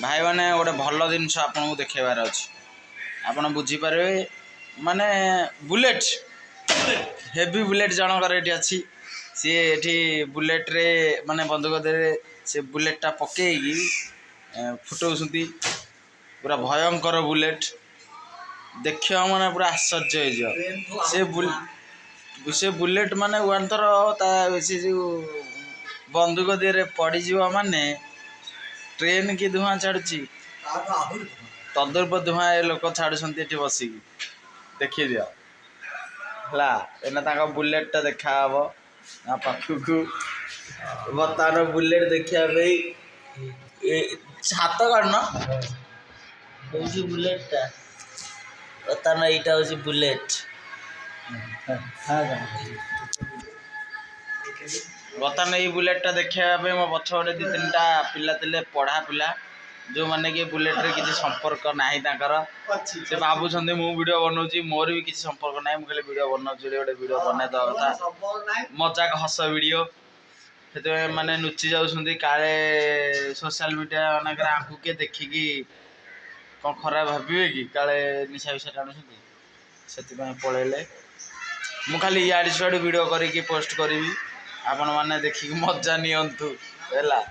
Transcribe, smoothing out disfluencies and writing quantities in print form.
भाई मैंने गोटे भल जिनस आपको देखेबार अच्छे आप बुझीपारे माने बुलेट हेवी बुलेट जनकर ये अच्छी सी ये बुलेट रे माने बंदूक दे से बुलेटा पकईकी फुटाऊँच पूरा भयंकर बुलेट देखिए मैंने पूरा आश्चर्य हो से बुलेट माने वन थर से जो बंदूक दे पड़ज माने ट्रेन की धुआं छाड़ी तदुर्प धुआं ये लोक छाड़ुंट ये बसिकी देखी दिया है बुलेटा देखा पाखक बर्तमान बुलेट देखापी हाथ काढ़ हूँ बुलेटा बर्तमान यहाँ हूँ बुलेट बर्तमान ये बुलेटा देखापी मो पछे दी तीन टा पिला थे पढ़ा पिला जो मैंने कि बुलेट रे किसी संपर्क ना से भावुं मु वीडियो बनाऊँ मोर भी किसी संपर्क ना मुझे वीडियो बनाऊँ गोटे वीडियो बना कथा मजाक हस वीडियो से मैंने लुचि जाऊँ काले सोशल मीडिया मानक आंकु किए देखिकी कौन खराब भावे कि काले निशा विषा टाणुं से पलैले मु खाली इे सियाड़े वीडियो करके पोस्ट करी आपण मैंने देखिकी मजा नियंतु है।